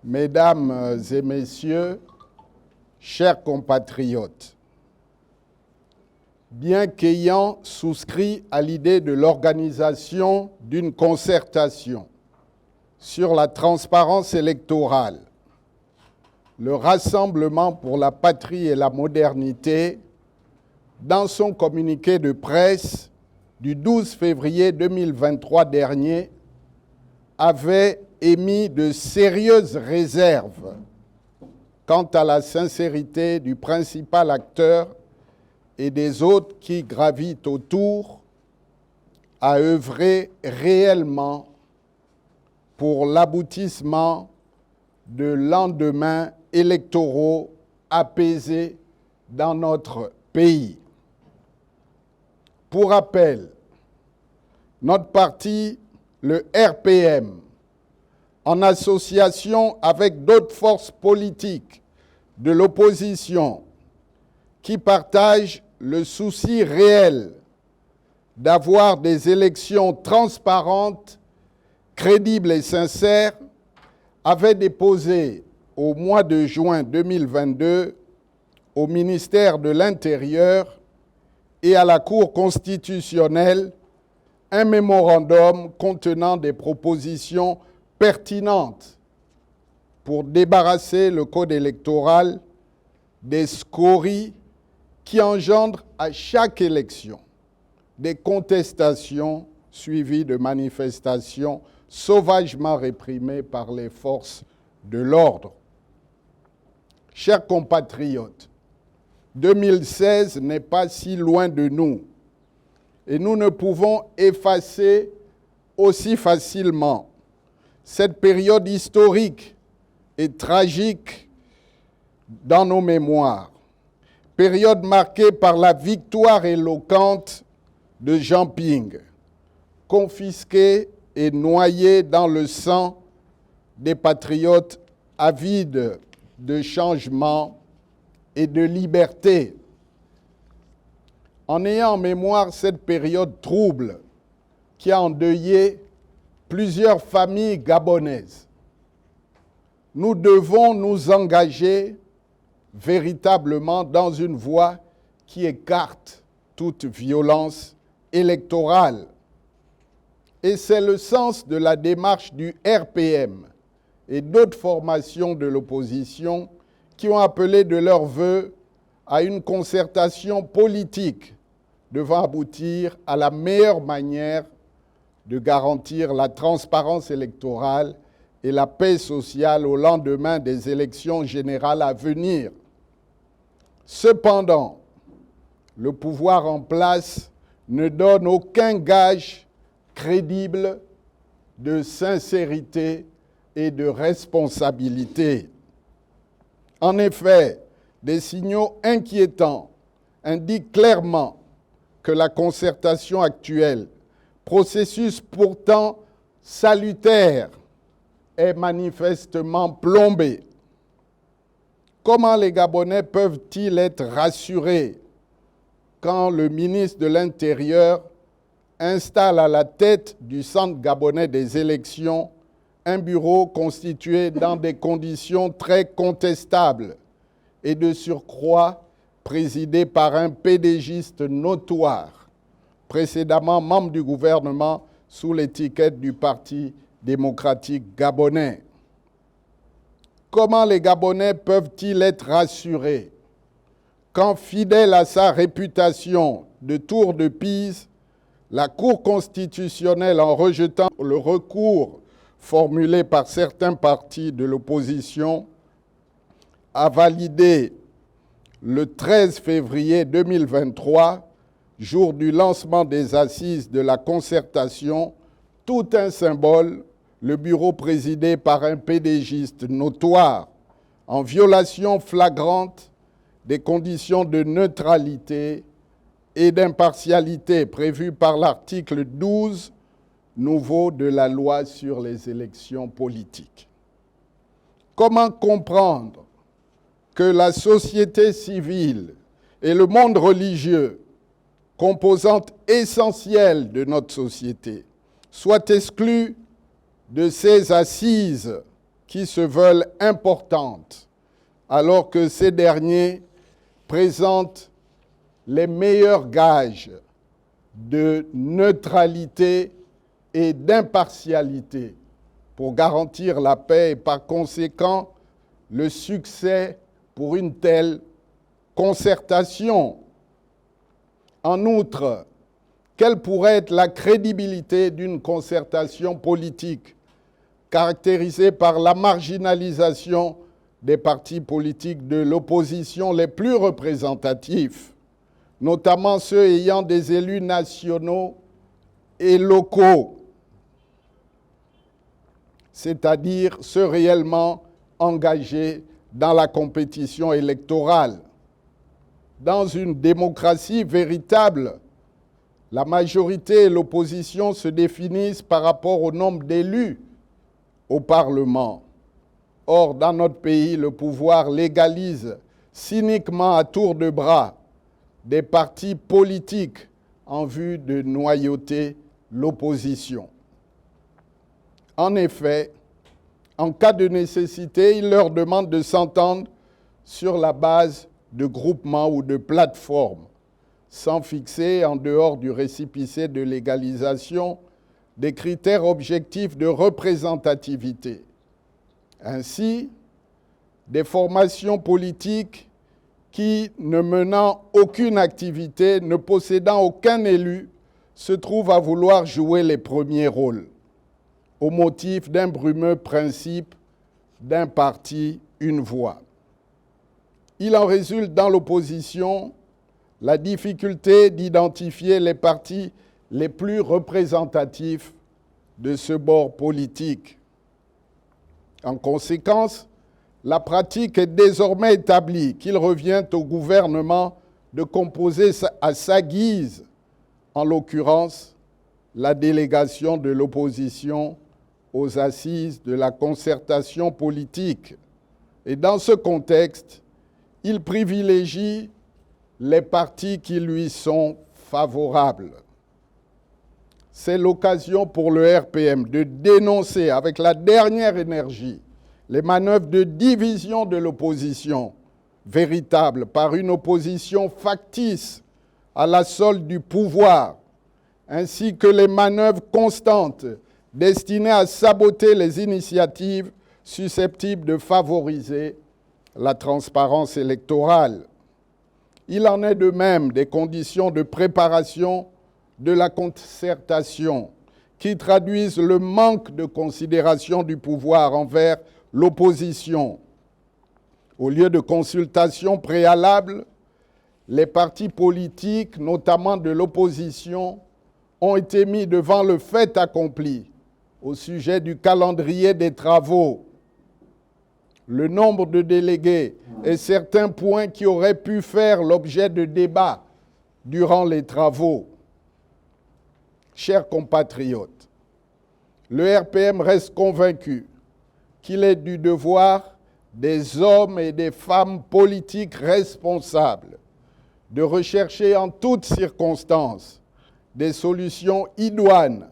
Mesdames et messieurs, chers compatriotes, bien qu'ayant souscrit à l'idée de l'organisation d'une concertation sur la transparence électorale, le Rassemblement pour la patrie et la modernité, dans son communiqué de presse du 12 février 2023 dernier, avait émis de sérieuses réserves quant à la sincérité du principal acteur et des autres qui gravitent autour à œuvrer réellement pour l'aboutissement de lendemains électoraux apaisés dans notre pays. Pour rappel, notre parti, le RPM, en association avec d'autres forces politiques de l'opposition qui partagent le souci réel d'avoir des élections transparentes, crédibles et sincères, avait déposé au mois de juin 2022 au ministère de l'Intérieur et à la Cour constitutionnelle un mémorandum contenant des propositions pertinentes pour débarrasser le code électoral des scories qui engendrent à chaque élection des contestations suivies de manifestations sauvagement réprimées par les forces de l'ordre. Chers compatriotes, 2016 n'est pas si loin de nous et nous ne pouvons effacer aussi facilement cette période historique et tragique dans nos mémoires, période marquée par la victoire éloquente de Jean Ping, confisqué et noyé dans le sang des patriotes avides de changement et de liberté. En ayant en mémoire cette période trouble qui a endeuillé plusieurs familles gabonaises, nous devons nous engager véritablement dans une voie qui écarte toute violence électorale. Et c'est le sens de la démarche du RPM et d'autres formations de l'opposition qui ont appelé de leur vœu à une concertation politique devant aboutir à la meilleure manière de garantir la transparence électorale et la paix sociale au lendemain des élections générales à venir. Cependant, le pouvoir en place ne donne aucun gage crédible de sincérité et de responsabilité. En effet, des signaux inquiétants indiquent clairement que la concertation actuelle, processus pourtant salutaire, est manifestement plombé. Comment les Gabonais peuvent-ils être rassurés quand le ministre de l'Intérieur installe à la tête du Centre gabonais des élections un bureau constitué dans des conditions très contestables et de surcroît présidé par un PDGiste notoire, précédemment membre du gouvernement sous l'étiquette du Parti démocratique gabonais? Comment les Gabonais peuvent-ils être rassurés quand, fidèle à sa réputation de tour de Pise, la Cour constitutionnelle, en rejetant le recours formulé par certains partis de l'opposition, a validé le 13 février 2023, jour du lancement des assises de la concertation, tout un symbole, le bureau présidé par un PDGiste notoire, en violation flagrante des conditions de neutralité et d'impartialité prévues par l'article 12 nouveau de la loi sur les élections politiques. Comment comprendre que la société civile et le monde religieux, composante essentielle de notre société, soient exclus de ces assises qui se veulent importantes, alors que ces derniers présentent les meilleurs gages de neutralité et d'impartialité pour garantir la paix et par conséquent le succès pour une telle concertation. En outre, quelle pourrait être la crédibilité d'une concertation politique caractérisée par la marginalisation des partis politiques de l'opposition les plus représentatifs, notamment ceux ayant des élus nationaux et locaux, c'est-à-dire ceux réellement engagés dans la compétition électorale. Dans une démocratie véritable, la majorité et l'opposition se définissent par rapport au nombre d'élus au Parlement. Or, dans notre pays, le pouvoir légalise cyniquement à tour de bras des partis politiques en vue de noyauter l'opposition. En effet, en cas de nécessité, il leur demande de s'entendre sur la base de groupements ou de plateformes, sans fixer, en dehors du récépissé de légalisation, des critères objectifs de représentativité. Ainsi, des formations politiques qui, ne menant aucune activité, ne possédant aucun élu, se trouvent à vouloir jouer les premiers rôles, au motif d'un brumeux principe d'un parti, une voix. Il en résulte dans l'opposition la difficulté d'identifier les partis les plus représentatifs de ce bord politique. En conséquence, la pratique est désormais établie qu'il revient au gouvernement de composer à sa guise, en l'occurrence, la délégation de l'opposition aux assises de la concertation politique. Et dans ce contexte, il privilégie les partis qui lui sont favorables. C'est l'occasion pour le RPM de dénoncer avec la dernière énergie les manœuvres de division de l'opposition véritable par une opposition factice à la solde du pouvoir, ainsi que les manœuvres constantes destinées à saboter les initiatives susceptibles de favoriser la transparence électorale. Il en est de même des conditions de préparation de la concertation qui traduisent le manque de considération du pouvoir envers l'opposition. Au lieu de consultation préalable, les partis politiques, notamment de l'opposition, ont été mis devant le fait accompli au sujet du calendrier des travaux, le nombre de délégués et certains points qui auraient pu faire l'objet de débats durant les travaux. Chers compatriotes, le RPM reste convaincu qu'il est du devoir des hommes et des femmes politiques responsables de rechercher en toutes circonstances des solutions idoines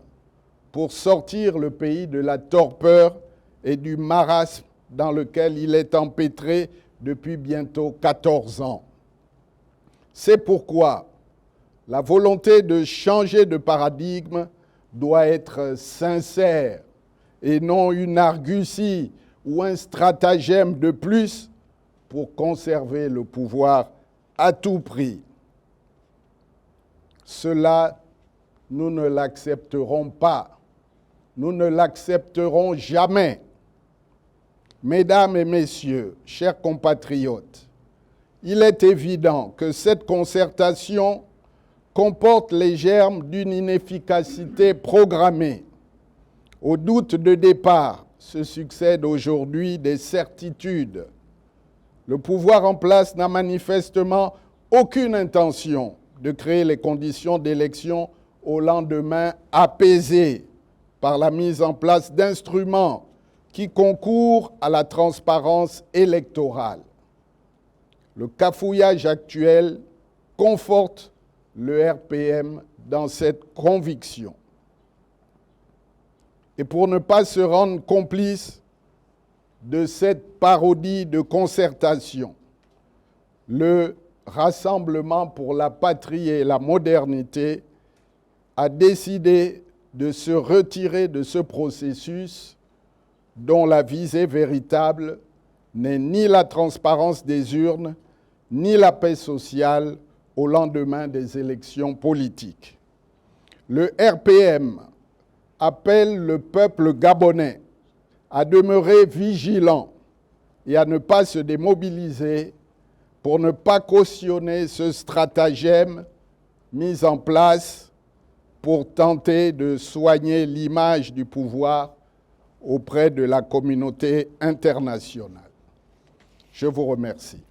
pour sortir le pays de la torpeur et du marasme dans lequel il est empêtré depuis bientôt 14 ans. C'est pourquoi la volonté de changer de paradigme doit être sincère et non une argutie ou un stratagème de plus pour conserver le pouvoir à tout prix. Cela, nous ne l'accepterons pas. Nous ne l'accepterons jamais. Mesdames et messieurs, chers compatriotes, il est évident que cette concertation comporte les germes d'une inefficacité programmée. Aux doutes de départ se succèdent aujourd'hui des certitudes. Le pouvoir en place n'a manifestement aucune intention de créer les conditions d'élection au lendemain apaisées par la mise en place d'instruments qui concourent à la transparence électorale. Le cafouillage actuel conforte le RPM dans cette conviction. Et pour ne pas se rendre complice de cette parodie de concertation, le Rassemblement pour la patrie et la modernité a décidé de se retirer de ce processus dont la visée véritable n'est ni la transparence des urnes, ni la paix sociale au lendemain des élections politiques. Le RPM appelle le peuple gabonais à demeurer vigilant et à ne pas se démobiliser pour ne pas cautionner ce stratagème mis en place pour tenter de soigner l'image du pouvoir auprès de la communauté internationale. Je vous remercie.